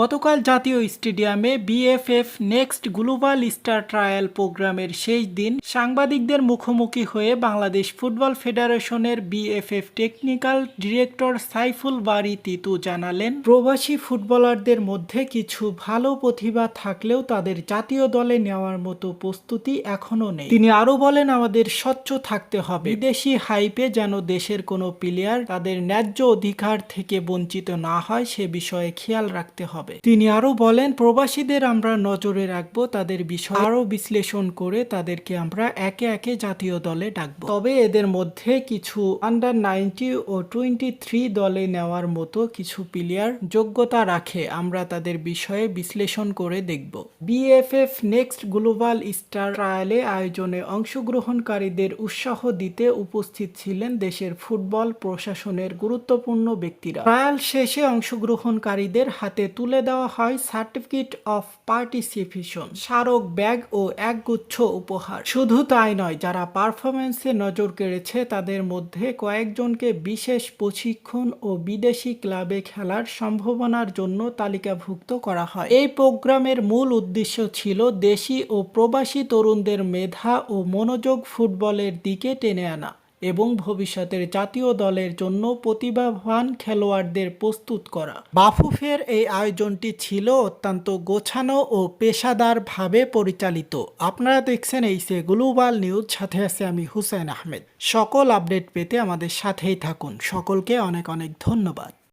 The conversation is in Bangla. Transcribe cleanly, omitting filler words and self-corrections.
গতকাল জাতীয় স্টেডিয়ামে BFF next global star trial প্রোগ্রামের শেষ দিন সাংবাদিকদের মুখোমুখি হয়ে বাংলাদেশ ফুটবল ফেডারেশনের বিএফএফ টেকনিক্যাল ডিরেক্টর সাইফুল বারী তিতু জানালেন, প্রবাসী ফুটবলারদের মধ্যে কিছু ভালো প্রতিভা থাকলেও তাদের জাতীয় দলে নেওয়ার মতো প্রস্তুতি এখনো নেই। তিনি আরো বলেন, আমাদের স্বচ্ছ থাকতে হবে, বিদেশি হাইপে যেন দেশের কোনো প্লেয়ার তাদের ন্যায্য অধিকার থেকে বঞ্চিত না হয় সে বিষয়ে খেয়াল রাখতে হবে। তিনি আরো বলেন, প্রবাসীদের আমরা নজরে রাখবো, তাদের বিষয় আরো বিশ্লেষণ করে তাদেরকে আমরা একে একে জাতীয় দলে ডাকবো। তবে এদের মধ্যে কিছু আন্ডার 90 ও 23 দলে নেওয়ার মতো কিছু প্লেয়ার যোগ্যতা রাখে, আমরা তাদের বিষয়ে বিশ্লেষণ করে দেখব। বিএফএফ নেক্সট গ্লোবাল স্টার ট্রায়ালে আয়োজনে অংশগ্রহণকারীদের উৎসাহ দিতে উপস্থিত ছিলেন দেশের ফুটবল প্রশাসনের গুরুত্বপূর্ণ ব্যক্তিরা। ট্রায়াল শেষে অংশগ্রহণকারীদের হাতে তুলে দেওয়া হয় সার্টিফিকেট অফ পার্টিসিপেশন, স্মারক ব্যাগ ও একগুচ্ছ উপহার। শুধু তাই নয়, যারা পারফরমেন্সে নজর কেড়েছে তাদের মধ্যে কয়েকজনকে বিশেষ প্রশিক্ষণ ও বিদেশি ক্লাবে খেলার সম্ভাবনার জন্য তালিকাভুক্ত করা হয়। এই প্রোগ্রামের মূল উদ্দেশ্য ছিল দেশি ও প্রবাসী তরুণদের মেধা ও মনোযোগ ফুটবলের দিকে টেনে আনা এবং ভবিষ্যতের জাতীয় দলের জন্য প্রতিভাবান খেলোয়াড়দের প্রস্তুত করা। বাফুফের এই আয়োজনটি ছিল অত্যন্ত গোছানো ও পেশাদারভাবে পরিচালিত। আপনারা দেখছেন এইসে গ্লোবাল নিউজ, সাথে আছে আমি হুসেন আহমেদ। সকল আপডেট পেতে আমাদের সাথেই থাকুন। সকলকে অনেক অনেক ধন্যবাদ।